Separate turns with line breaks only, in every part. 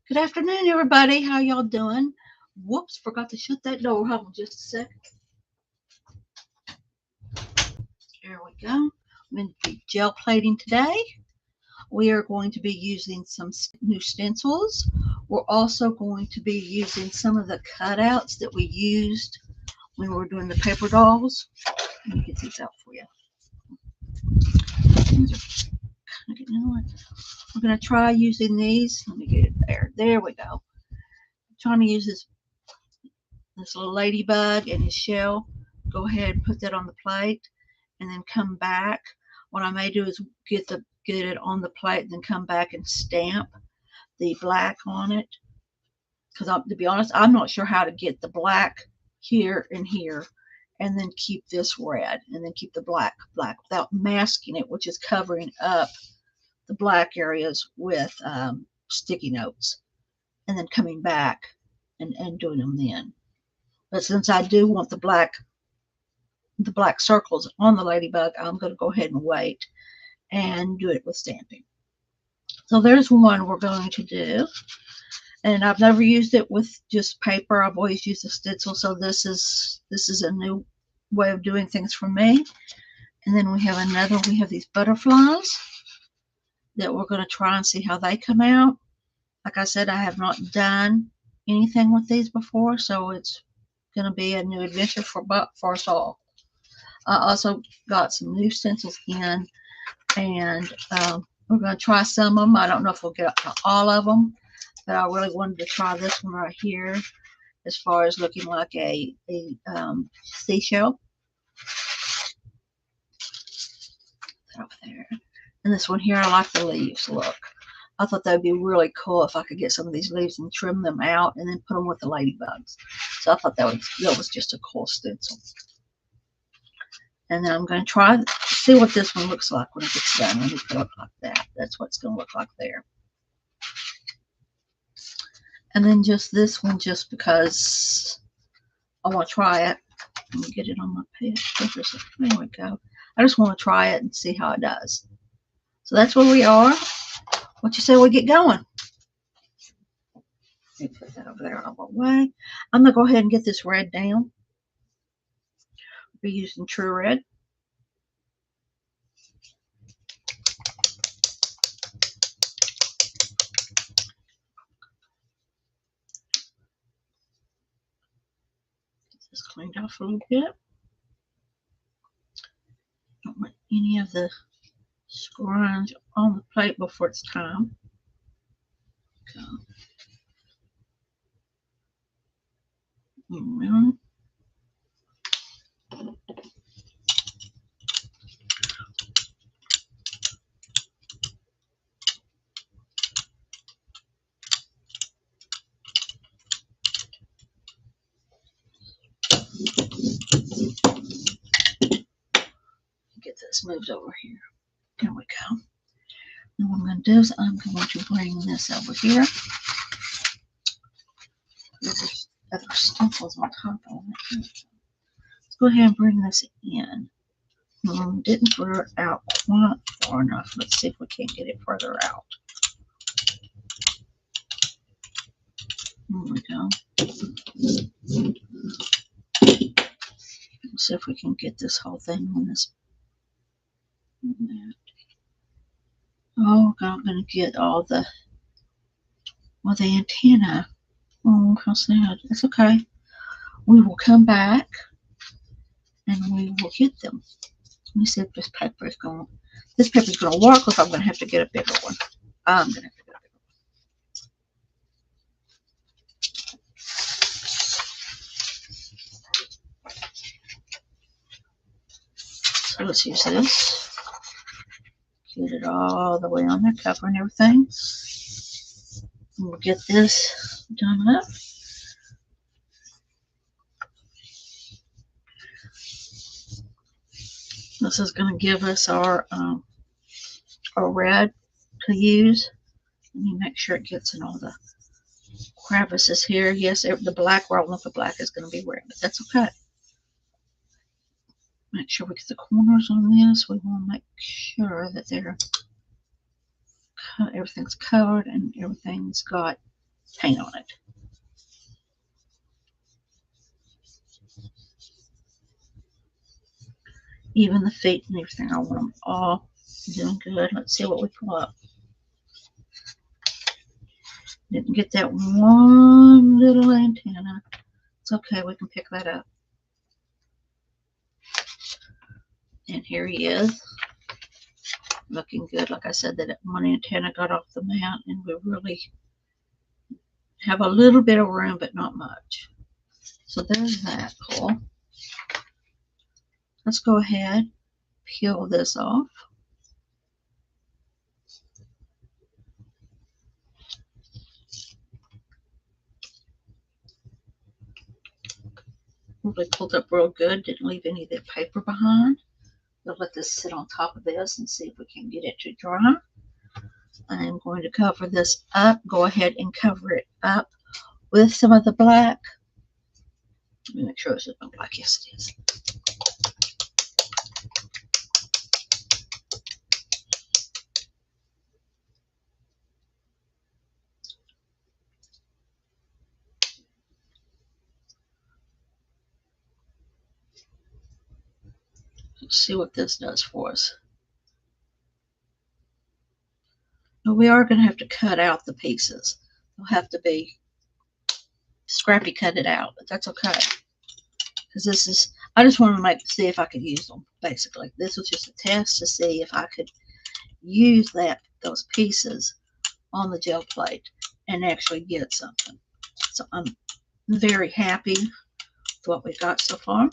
Good afternoon, everybody. How y'all doing? Whoops, forgot to shut that door. Hold on just a second. There we go. I'm going to be gel plating today. We are going to be using some new stencils. We're also going to be using some of the cutouts that we used when we were doing the paper dolls. Let me get these out for you. We're going to try using these. Let me get it there. There we go. I'm trying to use this little ladybug and his shell. Go ahead and put that on the plate and then come back. What I may do is get it on the plate and then come back and stamp the black on it, because to be honest, I'm not sure how to get the black here and here and then keep this red and then keep the black without masking it, which is covering up the black areas with sticky notes, and then coming back and doing them then. But since I do want the black circles on the ladybug, I'm going to go ahead and wait and do it with stamping. So there's one we're going to do. And I've never used it with just paper. I've always used a stencil. So this is a new way of doing things for me. And then we have another. We have these butterflies that we're going to try and see how they come out. Like I said, I have not done anything with these before, so it's going to be a new adventure for us all. I also got some new stencils in, and we're going to try some of them. I don't know if we'll get up to all of them, but I really wanted to try this one right here, as far as looking like a seashell. Up there. And this one here, I like the leaves look. I thought that would be really cool if I could get some of these leaves and trim them out and then put them with the ladybugs. So I thought that was just a cool stencil. And then I'm going to try to see what this one looks like when it gets done. Let me put it up like that. That's what it's going to look like there. And then just this one, just because I want to try it. Let me get it on my papers. There we go. I just want to try it and see how it does. So that's where we are. What you say we get going? Let me put that over there out of our way. I'm going to go ahead and get this red down. We'll be using True Red. Get this cleaned off a little bit. Don't want any of the scrunch on the plate before it's time. Go. Get this moved over here. There we go. And what I'm going to do is I'm going to bring this over here. There's other stencils on top of it. Let's go ahead and bring this in. Didn't put it out quite far enough. Let's see if we can't get it further out. There we go. Let's see if we can get this whole thing on this. Oh, I'm going to get all the antenna. Oh, how sad. It's okay. We will come back and we will get them. Let me see if this paper is going to work, or if I'm going to have to get a bigger one. I'm going to have to get a bigger one. So let's use this. Get it all the way on there, covering everything. And we'll get this done up. This is going to give us our red to use. Let me make sure it gets in all the crevices here. Yes, the black, I don't know if the black is going to be red, but that's okay. Make sure we get the corners on this. We want to make sure that everything's covered and everything's got paint on it. Even the feet and everything, I want them all doing good. Let's see what we pull up. Didn't get that one little antenna. It's okay, we can pick that up. And here he is, looking good. Like I said, that one antenna got off the mount, and we really have a little bit of room, but not much. So there's that pull. Let's go ahead, peel this off. Really pulled up real good, didn't leave any of the paper behind. We'll let this sit on top of this and see if we can get it to dry. I'm going to cover this up. Go ahead and cover it up with some of the black. Let me make sure it's not black. Yes, it is. Let's see what this does for us. Now we are going to have to cut out the pieces. They'll have to be scrappy, cut it out, but that's okay. Because this is, I just wanted to see if I could use them, basically. This was just a test to see if I could use those pieces on the gel plate and actually get something. So I'm very happy with what we've got so far.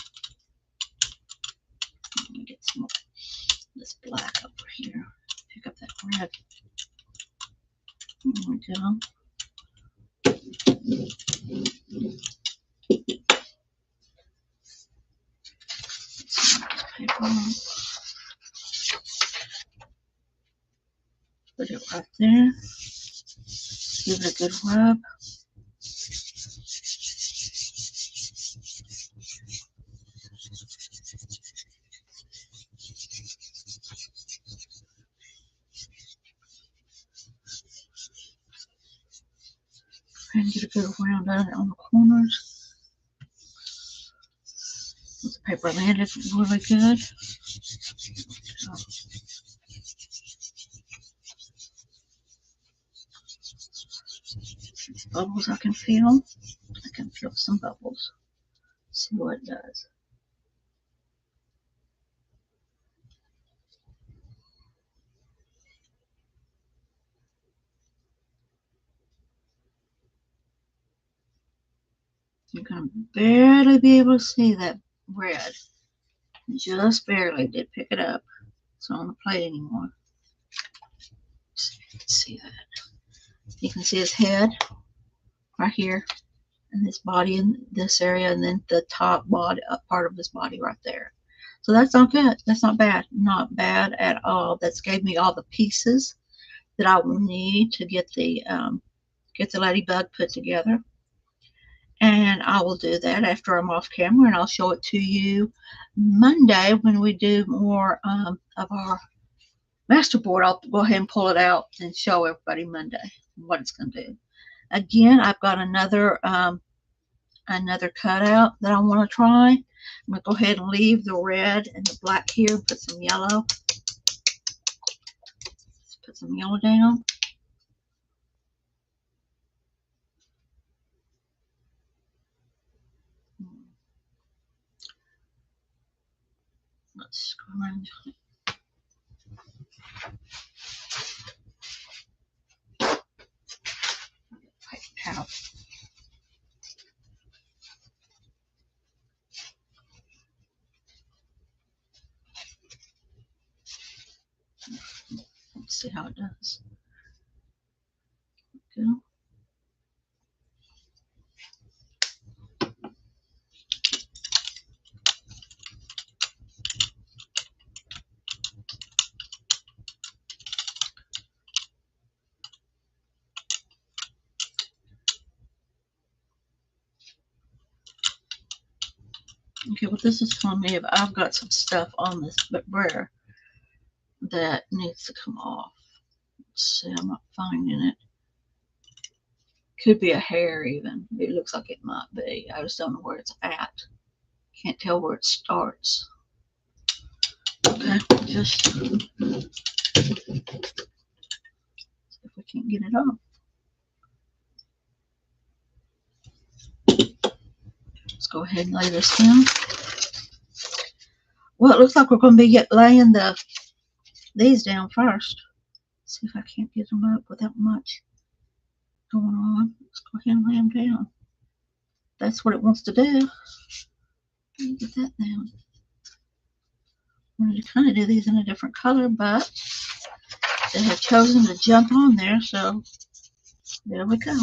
Let me get some of this black over here. Pick up that red. There we go. Put it right there. Give it a good rub. And get a good round on it on the corners. The paper landed really good. Bubbles I can feel. I can feel some bubbles. See what it does. You're going to barely be able to see that red. Just barely. Did pick it up. It's not on the plate anymore. Let's see if you can see that. You can see his head right here, and his body in this area, and then the top body, part of his body right there. So that's not good. That's not bad. Not bad at all. That's gave me all the pieces that I will need to get the ladybug put together. And I will do that after I'm off camera, and I'll show it to you Monday when we do more of our masterboard. I'll go ahead and pull it out and show everybody Monday what it's going to do. Again, I've got another cutout that I want to try. I'm going to go ahead and leave the red and the black here, put some yellow. Let's put some yellow down. Let's go around. Out. Let's see how it does. Go. Okay, what this is telling me, if I've got some stuff on this brayer that needs to come off. Let's see, I'm not finding it. Could be a hair even. It looks like it might be. I just don't know where it's at. Can't tell where it starts. Okay, just see if we can't get it off. Let's go ahead and lay this down. Well, it looks like we're going to be laying these down first. See if I can't get them up without much going on. Let's go ahead and lay them down. That's what it wants to do. Get that down. I'm going to kind of do these in a different color, but they have chosen to jump on there, so there we go.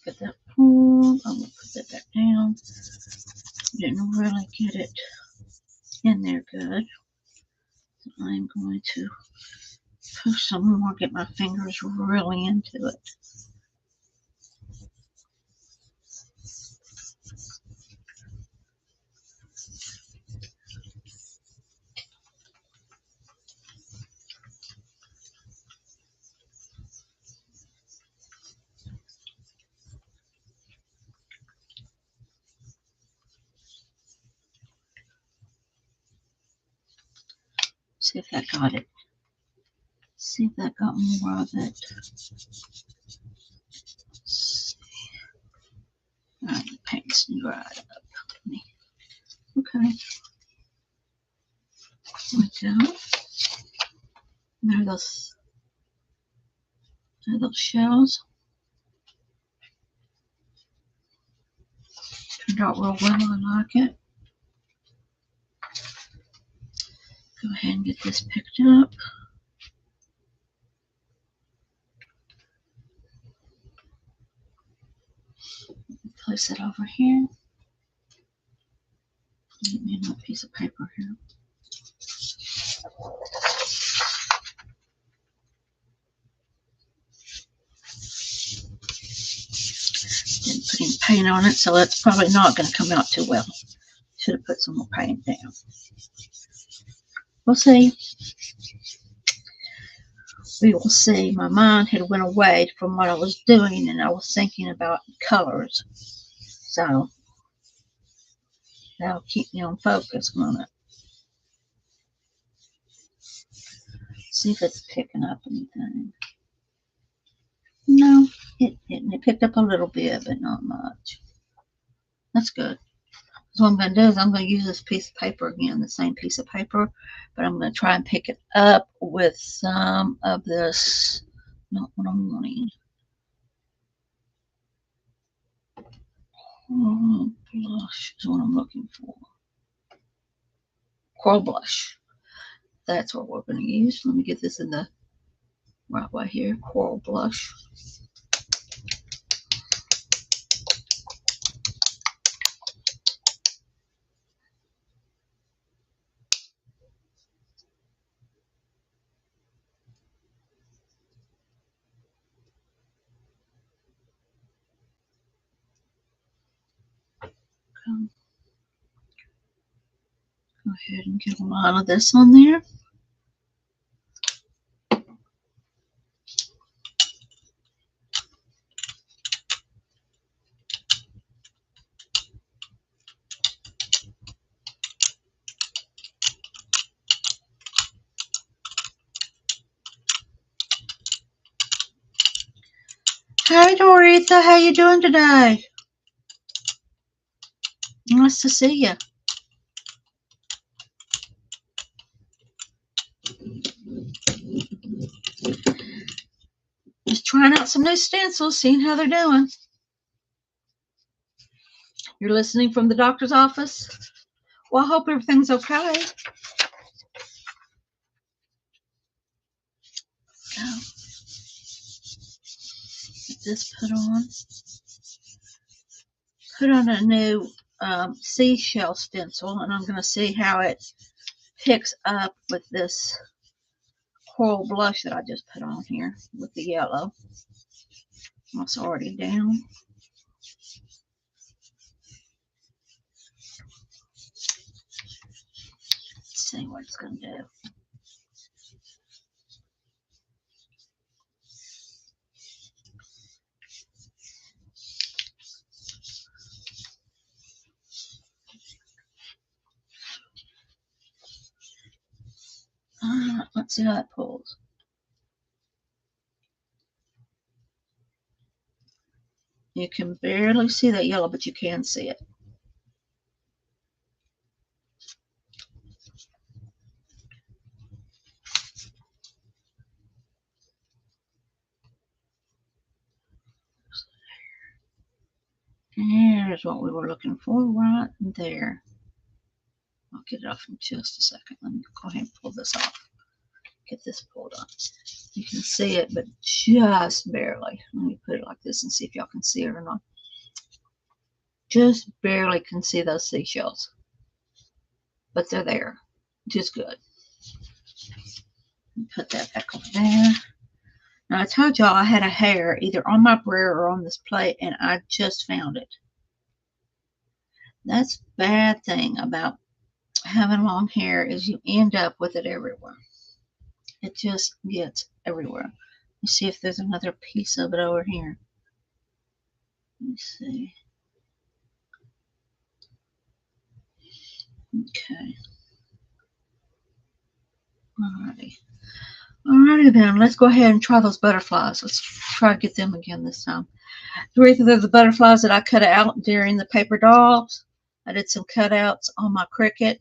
Get that pulled. I'm going to put that back down. Didn't really get it in there good. So I'm going to push some more, get my fingers really into it. See if that got it. See if that got more of it. Alright, the paint's dried up. Okay. There we go. There are those shells. Turned out real well. I like it. Go ahead and get this picked up. Place it over here. Get me another piece of paper here. Didn't put any paint on it, so it's probably not going to come out too well. Should have put some more paint down. We'll see. We will see. My mind had went away from what I was doing, and I was thinking about colors. So that'll keep me on focus, won't it? See if it's picking up anything. No, it didn't. It picked up a little bit, but not much. That's good. So what I'm going to do is I'm going to use this piece of paper again, the same piece of paper, but I'm going to try and pick it up with some of this, not what I'm wanting. Oh, blush is what I'm looking for. Coral blush. That's what we're going to use. Let me get this in the right way here. Coral blush. Go ahead and get a lot of this on there. Hi, Doretha. How you doing today? Nice to see you. Just trying out some new stencils, seeing how they're doing. You're listening from the doctor's office? Well, I hope everything's okay. Go. Get this put on. Put on a new seashell stencil, and I'm going to see how it picks up with this coral blush that I just put on here with the yellow. It's already down. Let's see what it's going to do. Let's see how it pulls. You can barely see that yellow, but you can see it. There's what we were looking for right there. I'll get it off in just a second. Let me go ahead and pull this off. Get this pulled up. You can see it, but just barely. Let me put it like this and see if y'all can see it or not. Just barely can see those seashells, but they're there. Just good. Put that back over there. Now I told y'all I had a hair either on my brayer or on this plate, and I just found it. That's the bad thing about having long hair is you end up with it everywhere. It just gets everywhere. Let's see if there's another piece of it over here. Let's see. Okay. Alrighty. Alrighty then, let's go ahead and try those butterflies. Let's try to get them again this time. These are the butterflies that I cut out during the paper dolls. I did some cutouts on my Cricut.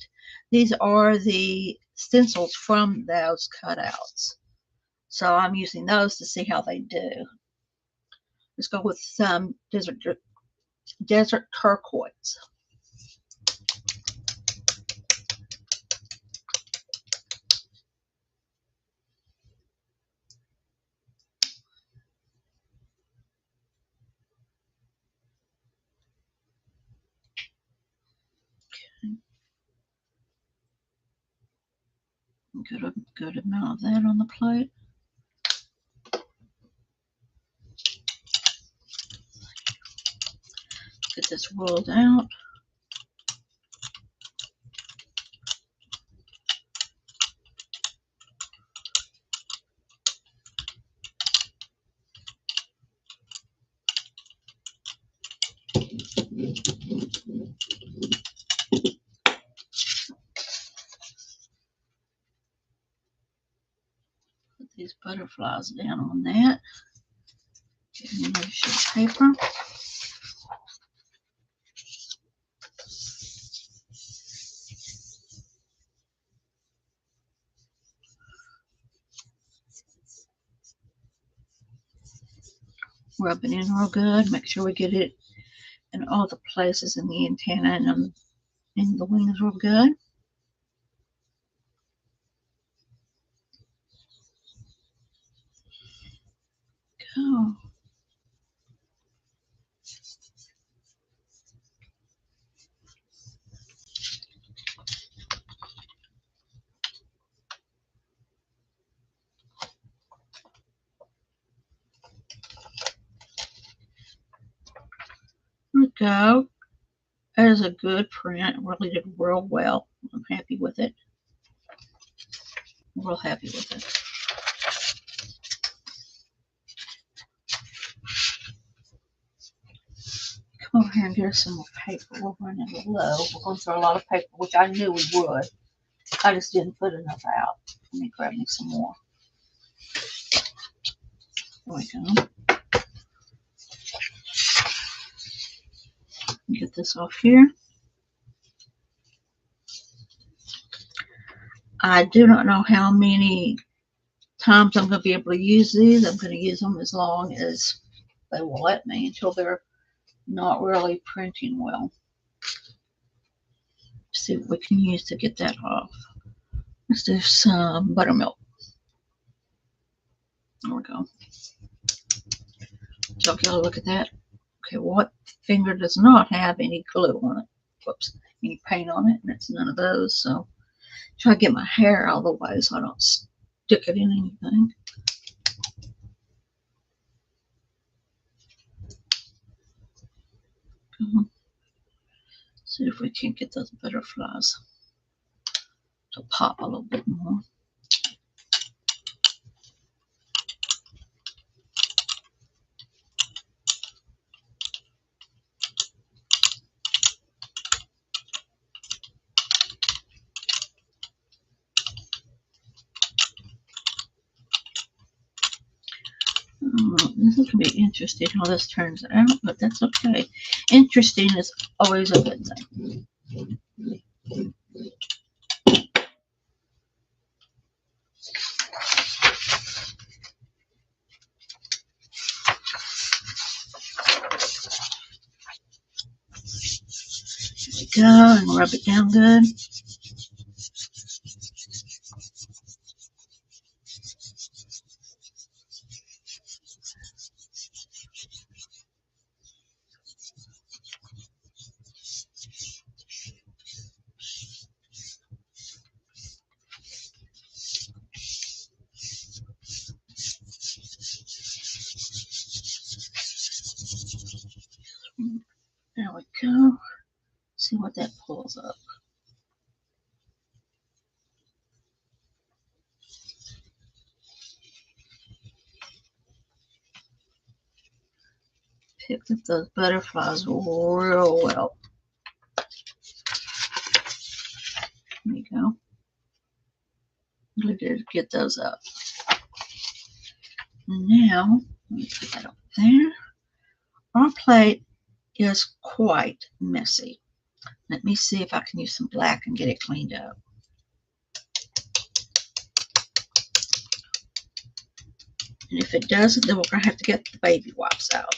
These are the stencils from those cutouts. So I'm using those to see how they do. Let's go with some desert turquoise. Good amount of that on the plate. Get this rolled out. Put these butterflies down on that. Get me another sheet of paper. Rub it in real good. Make sure we get it in all the places in the antenna and in the wings real good. Go. There we go. That is a good print. It really did real well. I'm happy with it. Real happy with it. Come over here and get us some more paper. We're running low. We're going through a lot of paper, which I knew we would. I just didn't put enough out. Let me grab me some more. There we go. Get this off here. I do not know how many times I'm going to be able to use these. I'm going to use them as long as they will let me until they're not really printing well. See what we can use to get that off. Let's do some buttermilk. There we go. So y'all look at that. Okay, what finger does not have any glue on it? whoops, any paint on it, and it's none of those. So try to get my hair out of the way so I don't stick it in anything. See if we can get those butterflies to pop a little bit more. This is going to be interesting how this turns out, but that's okay. Interesting is always a good thing. There we go, and rub it down good. There we go. See what that pulls up. Picked up those butterflies real well. There you go. Look at get those up. Now, let me put that up there. Our plate is quite messy. Let me see if I can use some black and get it cleaned up. And if it doesn't, then we're going to have to get the baby wipes out.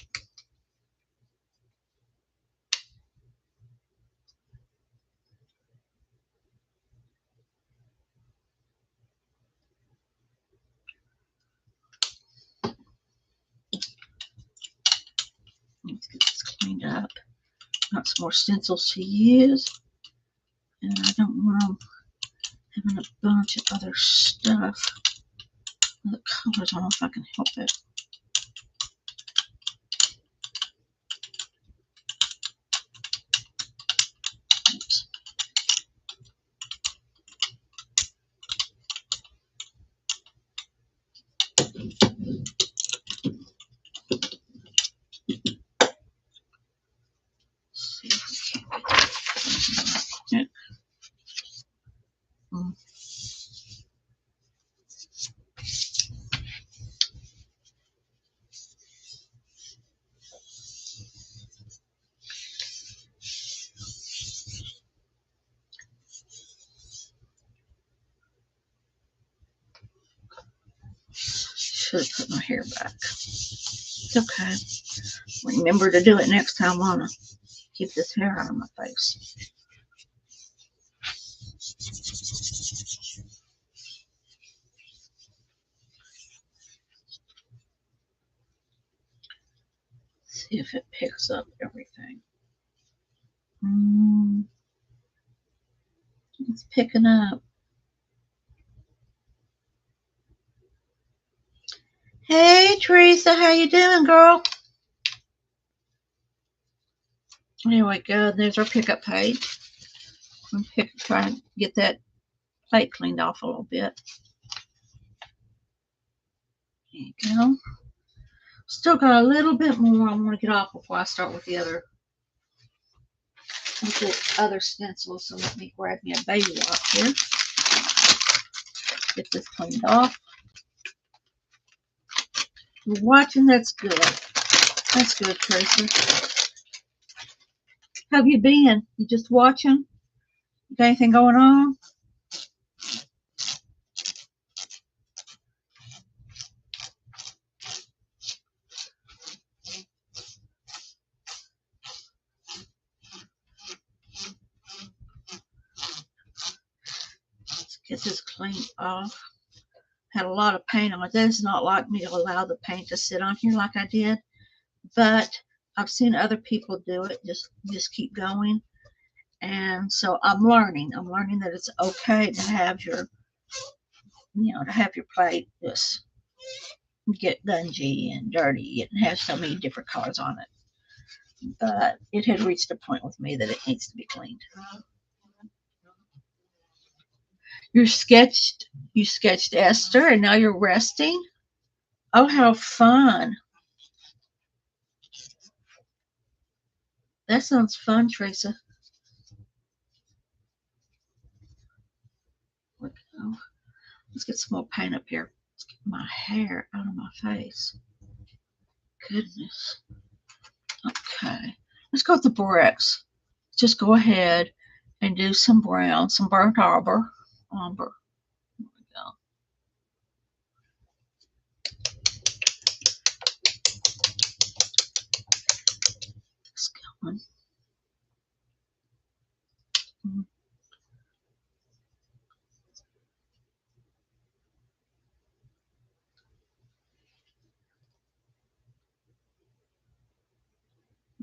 Let's get this cleaned up. Got some more stencils to use. And I don't want them having a bunch of other stuff. The colors, I don't know if I can help it. Oops. See if we can get that quick. Should have put my hair back. It's okay. Remember to do it next time. I want to keep this hair out of my face. See if it picks up everything. It's picking up. Hey, Teresa, how you doing, girl? There we go. There's our pickup page. I'm trying to get that plate cleaned off a little bit. There you go. Still got a little bit more I want to get off before I start with the other stencils. So let me grab me a baby wipe here. Get this cleaned off. You're watching, that's good. That's good, Tracy. How have you been? You just watching? Got anything going on? Let's get this cleaned off. Had a lot of paint on it. That is not like me to allow the paint to sit on here like I did, but I've seen other people do it. Just keep going. And so I'm learning that it's okay to have your, to have your plate just get dungy and dirty and have so many different colors on it. But it had reached a point with me that it needs to be cleaned. You sketched Esther, and now you're resting? Oh, how fun. That sounds fun, Teresa. Let's get some more paint up here. Let's get my hair out of my face. Goodness. Okay. Let's go with the bricks. Just go ahead and do some brown, some burnt umber. There we go. It's going.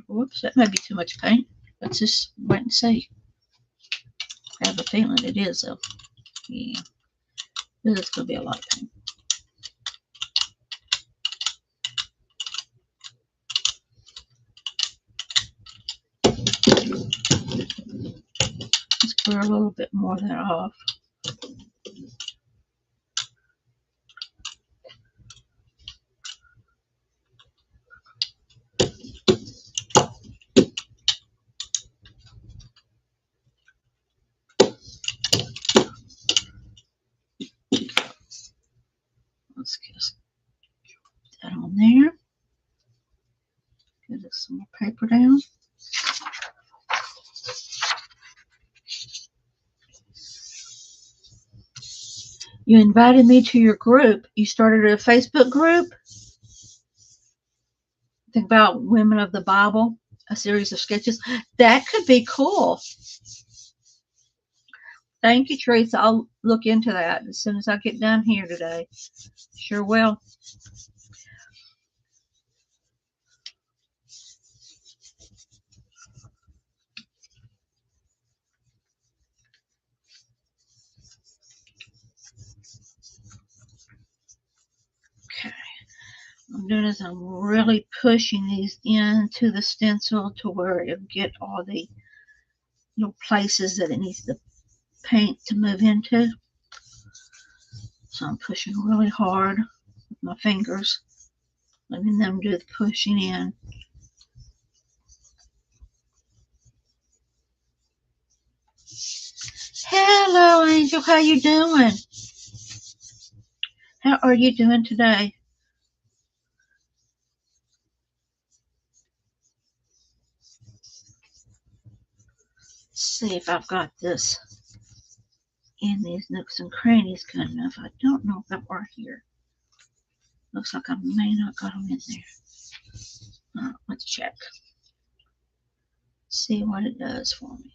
Whoops, that might be too much paint. Let's just wait and see. I have a feeling it is, though. Yeah. This is going to be a lot of paint. Let's clear a little bit more of that off. Let's just put that on there. Get some more paper down. You invited me to your group. You started a Facebook group. Think about Women of the Bible, a series of sketches. That could be cool. Thank you, Teresa. I'll look into that as soon as I get done here today. Sure will. Okay. What I'm doing is I'm really pushing these into the stencil to where it'll get all the little places that it needs the paint to move into. So I'm pushing really hard with my fingers, letting them do the pushing in. Hello, Angel. How you doing? How are you doing today? Let's see if I've got this in these nooks and crannies good enough. I don't know if they are here. Looks like I may not got them in there. Let's check. See what it does for me.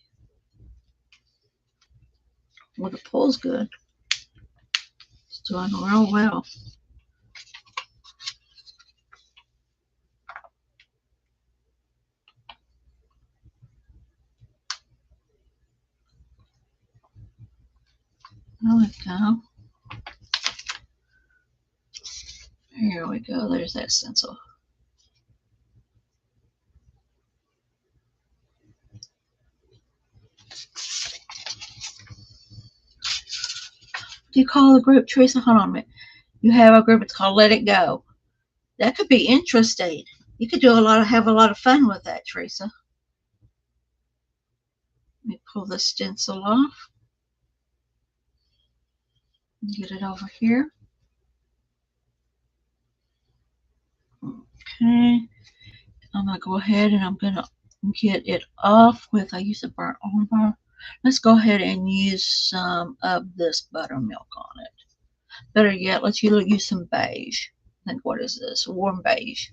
Well, the pull's good. It's doing real well. There we go. Here we go. There's that stencil. Do you call the group, Teresa? Hold on a minute. You have a group. It's called Let It Go. That could be interesting. You could have a lot of fun with that, Teresa. Let me pull the stencil off. Get it over here. Okay. I'm going to go ahead and I'm going to get it off with, I use a burnt umber. Let's go ahead and use some of this buttermilk on it. Better yet, let's use some beige. I think, what is this? Warm beige.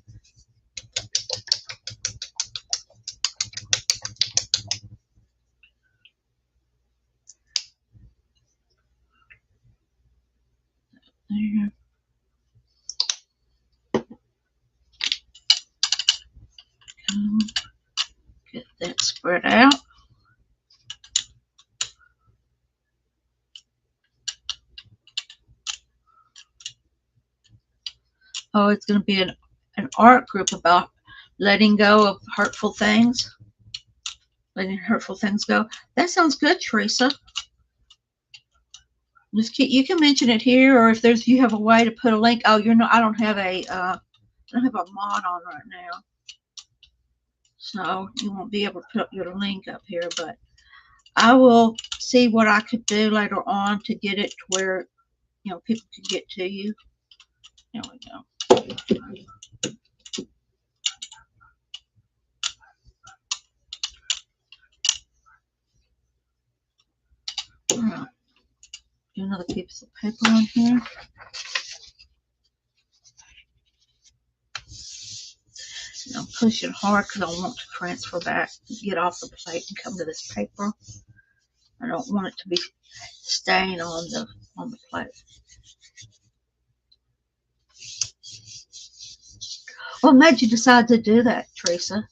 There. Get that spread out. Oh, it's going to be an art group about letting go of hurtful things, letting hurtful things go. That sounds good, Teresa. Just you can mention it here, or if there's you have a way to put a link. Oh, you're not. I don't have a mod on right now, so you won't be able to put up your link up here. But I will see what I could do later on to get it to where people can get to you. There we go. All right. Do another piece of paper on here. And I'm pushing hard because I want to transfer back, get off the plate and come to this paper. I don't want it to be staying on the plate. What made you decide to do that, Teresa?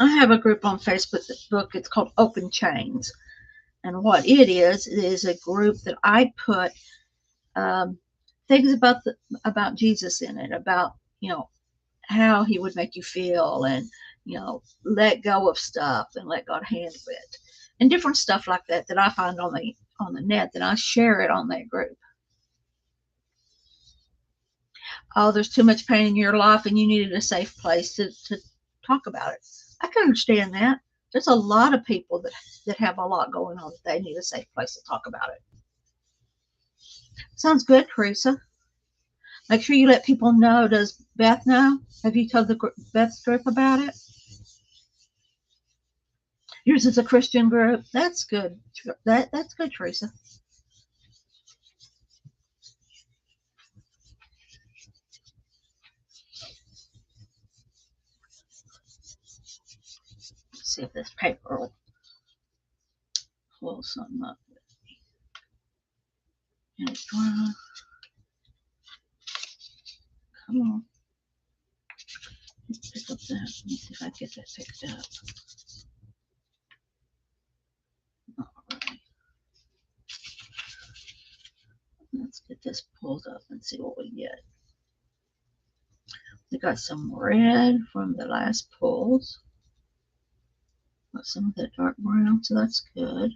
I have a group on Facebook. It's called Open Chains, and what it is a group that I put things about Jesus in it, about how he would make you feel, and let go of stuff and let God handle it, and different stuff like that I find on the net, that I share it on that group. Oh, there's too much pain in your life and you needed a safe place to talk about it. I can understand that. There's a lot of people that have a lot going on that they need a safe place to talk about it. Sounds good, Teresa. Make sure you let people know. Does Beth know? Have you told Beth's group about it? Yours is a Christian group. That's good. That's good, Teresa. Let's see if this paper will pull something up. And it's dry. Come on. Let's pick up that. Let me see if I get that picked up. Alright. Let's get this pulled up and see what we get. We got some red from the last pulls. Got some of that dark brown, so that's good.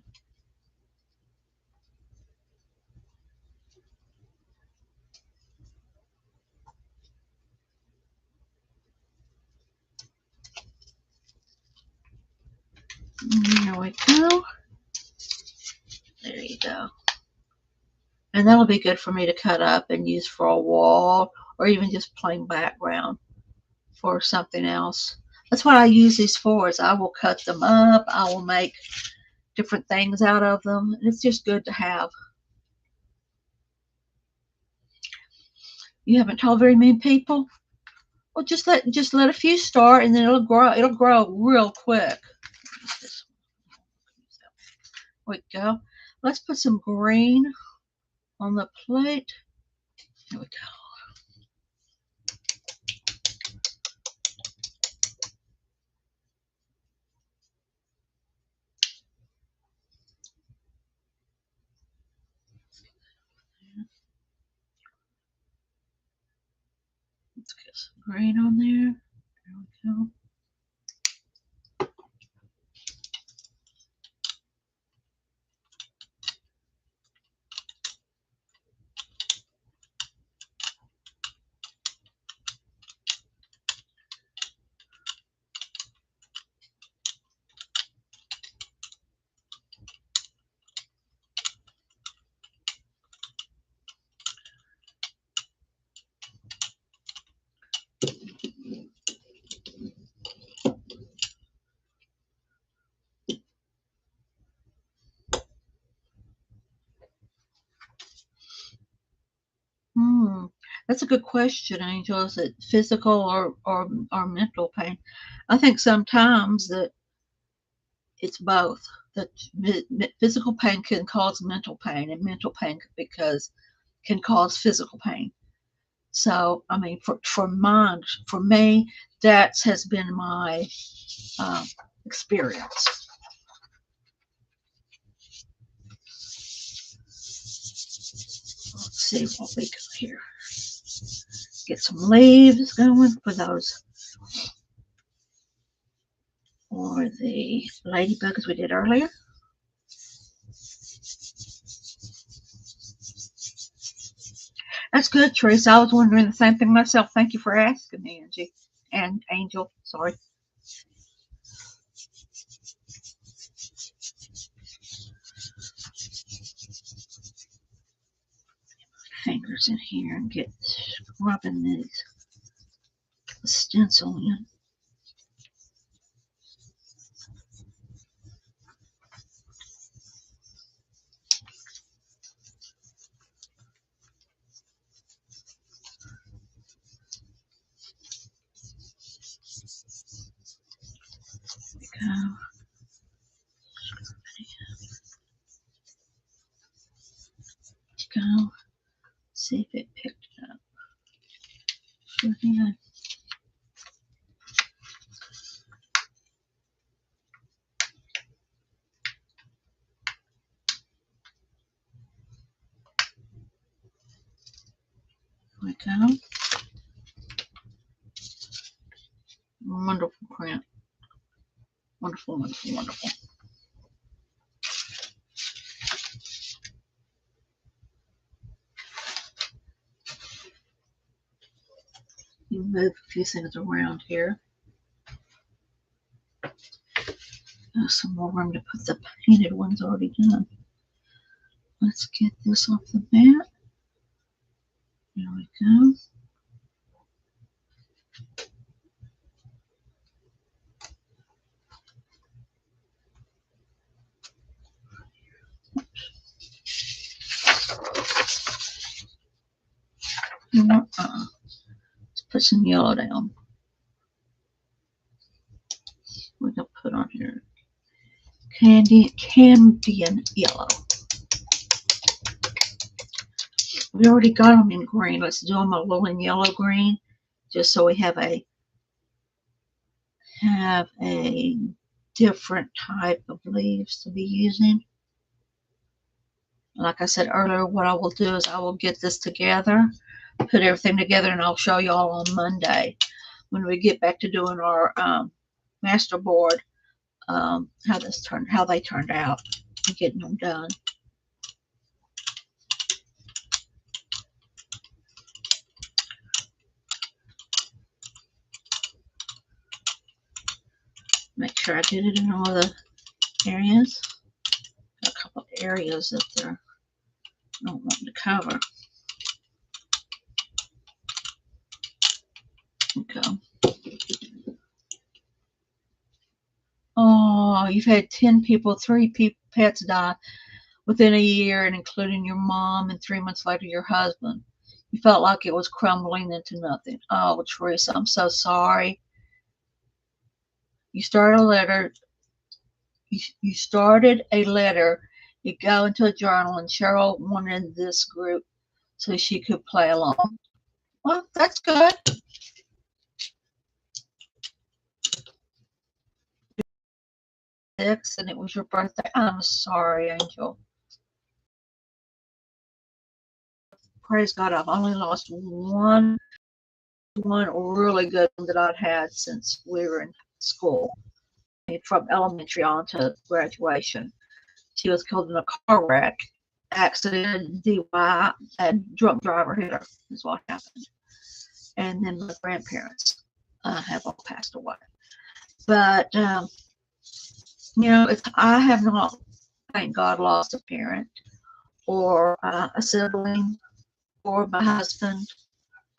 There we go. There you go. And that'll be good for me to cut up and use for a wall, or even just plain background for something else. That's what I use these for, is I will cut them up. I will make different things out of them. And it's just good to have. You haven't told very many people? Well, just let a few start, and then it'll grow real quick. There we go. Let's put some green on the plate. Here we go. Let's get some green on there. There we go. That's a good question, Angel. Is it physical or mental pain? I think sometimes that it's both. the physical pain can cause mental pain, and mental pain can cause physical pain. So, I mean, for me, that has been my experience. Let's see what we got here. Get some leaves going for those, or the ladybugs we did earlier. That's good, Teresa. I was wondering the same thing myself. Thank you for asking, Angie and Angel. Sorry. Fingers in here and get rubbing these stencil in. Go. See if it picked it up. Sure did. There we go. Wonderful print. Wonderful, wonderful, wonderful. You move a few things around here. There's some more room to put the painted ones already done. Let's get this off the mat. There we go. You know, let's put some yellow down. We're gonna put on here Cambian yellow. We already got them in green. Let's do them a little in yellow green, just so we have a different type of leaves to be using. Like I said earlier, what I will do is I will get this together, put everything together, and I'll show you all on Monday when we get back to doing our master board, how they turned out, and getting them done. Make sure I did it in all the areas. Got a couple of areas that they're not wanting to cover. Okay. Oh, you've had 10 people, 3 pets die within a year, and including your mom, and 3 months later your husband. You felt like it was crumbling into nothing. Oh, Teresa, I'm so sorry. You started a letter. You started a letter. You go into a journal, and Cheryl wanted this group so she could play along. Well, that's good. And it was your birthday. I'm sorry, Angel. Praise God, I've only lost one really good one that I'd had since we were in school, from elementary on to graduation. She was killed in a car wreck, accident, DUI, and drunk driver hit her, is what happened. And then my grandparents have all passed away. But, you know, I have not, thank God, lost a parent or a sibling or my husband.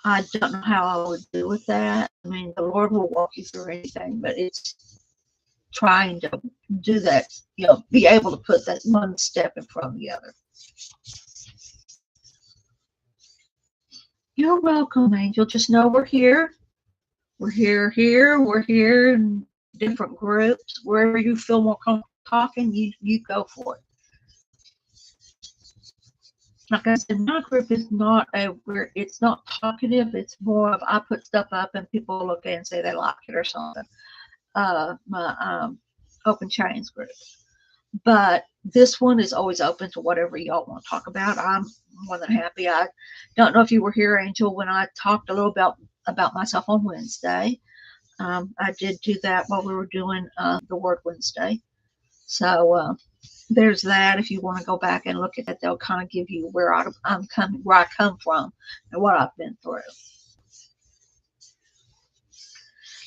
I don't know how I would do with that. I mean, the Lord will walk you through anything, but it's trying to do that, you know, be able to put that one step in front of the other. You're welcome, Angel. Just know we're here. We're here. We're here in different groups, wherever you feel more comfortable. talking, you go for it. Like I said, my group is not it's not talkative. It's more of I put stuff up and people look at it and say they like it or something. My Open Chains group. But this one is always open to whatever y'all want to talk about. I'm more than happy. I don't know if you were here, Angel, when I talked a little about myself on Wednesday. I did do that while we were doing the Word Wednesday. So there's that. If you want to go back and look at that, they'll kind of give you where I come from and what I've been through.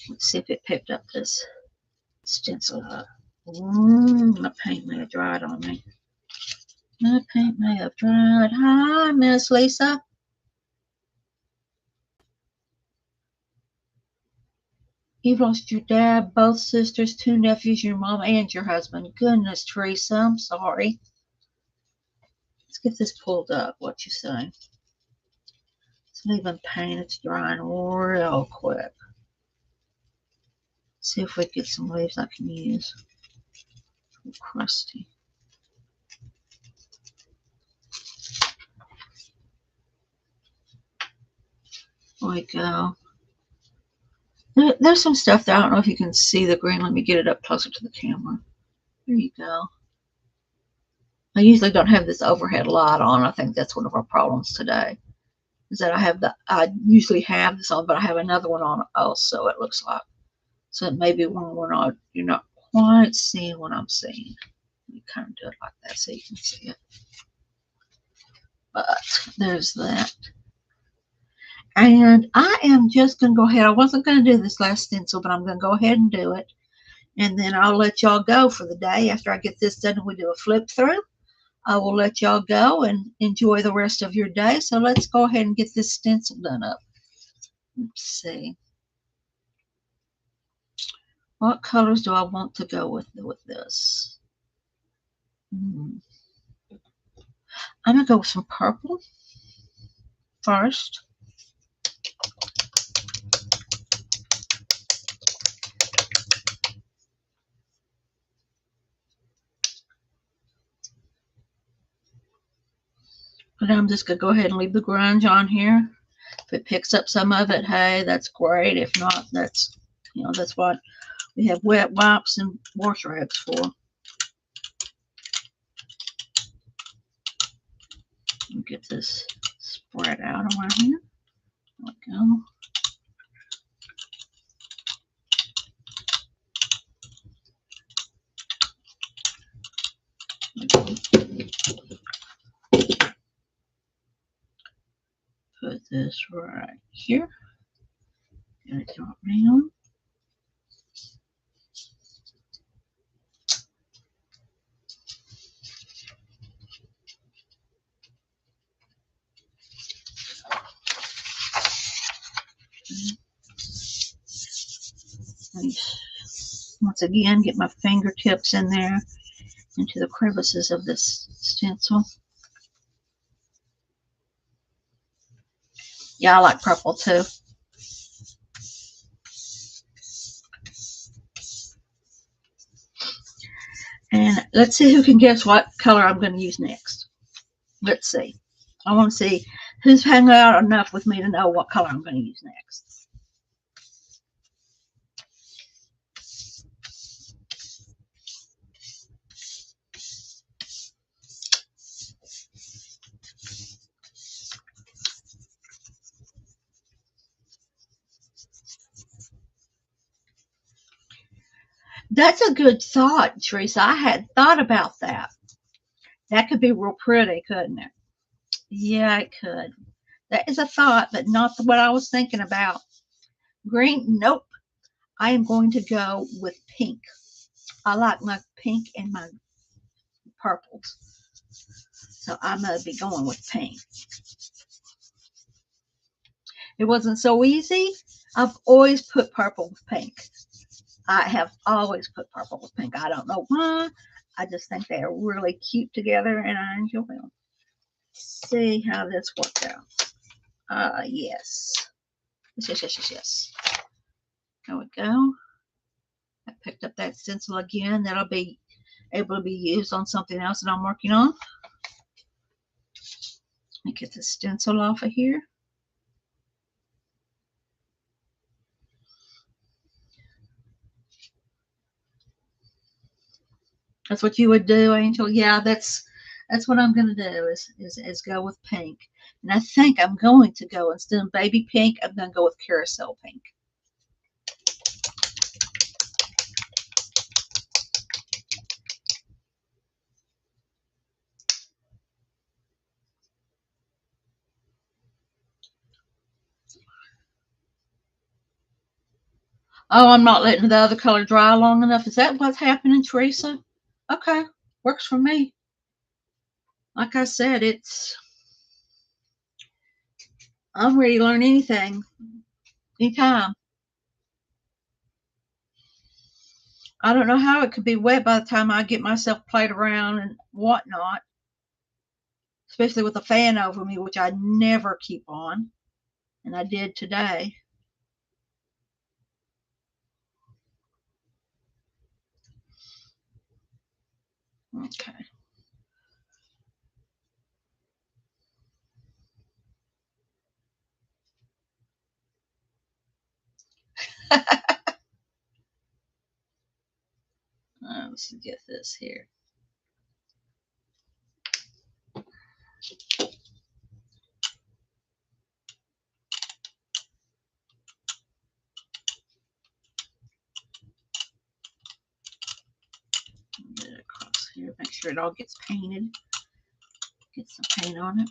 Let's see if it picked up this stencil up. My paint may have dried on me. My paint may have dried. Hi, Miss Lisa. You've lost your dad, both sisters, 2 nephews, your mom, and your husband. Goodness, Teresa, I'm sorry. Let's get this pulled up. What you say? It's leaving paint. It's drying real quick. See if we can get some leaves I can use. Crusty. There we go. There's some stuff there. I don't know if you can see the green. Let me get it up closer to the camera. There you go. I usually don't have this overhead light on. I think that's one of our problems today. Is that I usually have this on, but I have another one on also, it looks like. So it may be one when you're not quite seeing what I'm seeing. You kind of do it like that so you can see it. But there's that. And I am just going to go ahead. I wasn't going to do this last stencil, but I'm going to go ahead and do it. And then I'll let y'all go for the day. After I get this done and we do a flip through, I will let y'all go and enjoy the rest of your day. So let's go ahead and get this stencil done up. Let's see. What colors do I want to go with this? I'm going to go with some purple first. But I'm just going to go ahead and leave the grunge on here. If it picks up some of it, hey, that's great. If not, that's what we have wet wipes and wash rags for. Get this spread out around here. There we go. Put this right here. Get it around. Once again, get my fingertips in there into the crevices of this stencil. Yeah, I like purple too. And let's see who can guess what color I'm going to use next. Let's see. I want to see who's hung out enough with me to know what color I'm going to use next. That's a good thought, Teresa. I had thought about that. That could be real pretty, couldn't it? Yeah, it could. That is a thought, but not what I was thinking about. Green, nope. I am going to go with pink. I like my pink and my purples. So I'm going to be going with pink. It wasn't so easy. I've always put purple with pink. I have always put purple with pink. I don't know why. I just think they are really cute together and I enjoy them. Let's see how this worked out. Yes. Yes. There we go. I picked up that stencil again. That'll be able to be used on something else that I'm working on. Let me get the stencil off of here. That's what you would do, Angel? Yeah, that's what I'm going to do is go with pink. And I think I'm going to go, instead of baby pink, I'm going to go with carousel pink. Oh, I'm not letting the other color dry long enough. Is that what's happening, Teresa? Okay, works for me. Like I said, I'm ready to learn anything, anytime. I don't know how it could be wet by the time I get myself played around and whatnot, especially with the fan over me, which I never keep on, and I did today. Okay. Let's get this here. Get it across here. Make sure it all gets painted. Get some paint on it.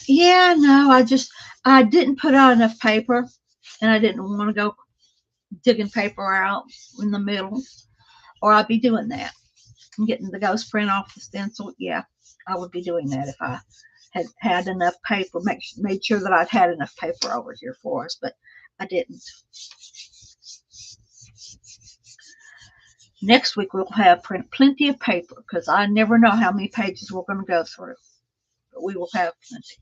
Yeah, no, I didn't put out enough paper, and I didn't want to go digging paper out in the middle, or I'd be doing that. I'm getting the ghost print off the stencil. Yeah, I would be doing that if I had enough paper, made sure that I'd had enough paper over here for us, but I didn't. Next week we'll have plenty of paper, because I never know how many pages we're going to go through, but we will have plenty.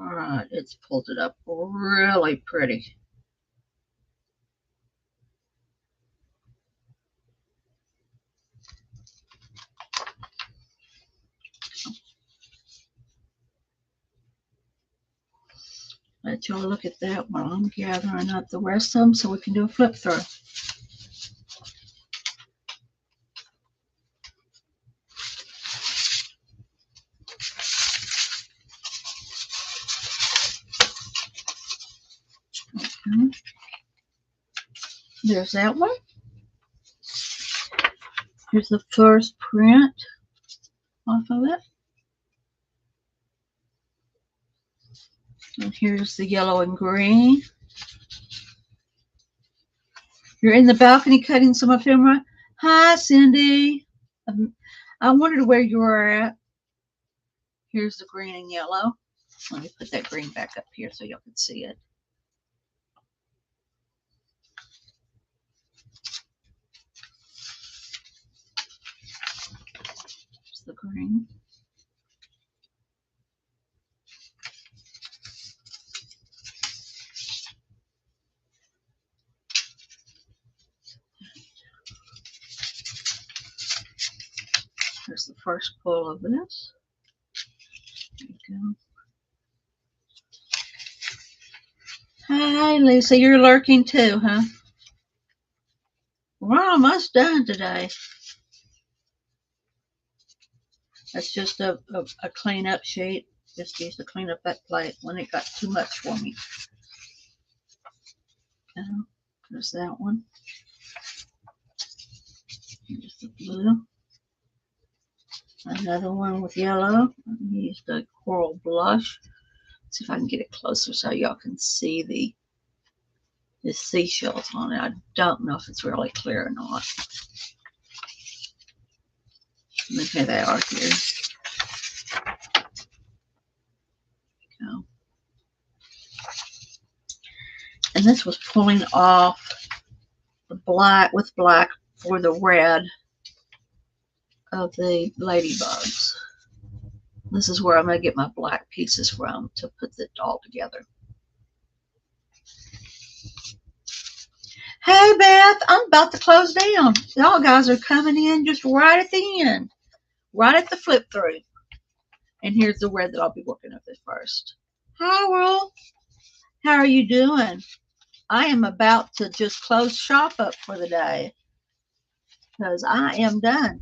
All right, it's pulled it up really pretty. Let y'all look at that while I'm gathering up the rest of them so we can do a flip through. Okay. There's that one. Here's the first print off of it. And here's the yellow and green. You're in the balcony cutting some ephemera. Hi, Cindy. I wondered where you were at. Here's the green and yellow. Let me put that green back up here so y'all can see it. Here's the green. Here's the first pull of this. There you go. Hi, Lisa. You're lurking too, huh? We're almost done today. That's just a cleanup sheet. Just used to clean up that plate when it got too much for me. There's that one. Here's the blue. Another one with yellow. I used the coral blush. Let's see if I can get it closer so y'all can see the seashells on it. I don't know if it's really clear or not. Okay, they are here. Go. And this was pulling off the black with black for the red of the ladybugs. This is where I'm going to get my black pieces from to put it all together. Hey Beth, I'm about to close down. Y'all guys are coming in just right at the end, right at the flip through. And here's the red that I'll be working with at first. Hi, Will. How are you doing? I am about to just close shop up for the day because I am done.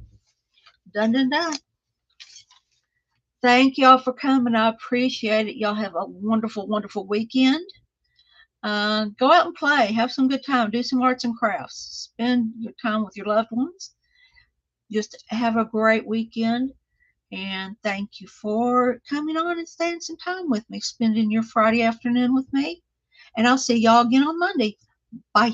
Done. Thank y'all for coming. I appreciate it. Y'all have a wonderful, wonderful weekend. Go out and play. Have some good time. Do some arts and crafts. Spend your time with your loved ones. Just have a great weekend. And thank you for coming on and staying some time with me, spending your Friday afternoon with me. And I'll see y'all again on Monday. Bye.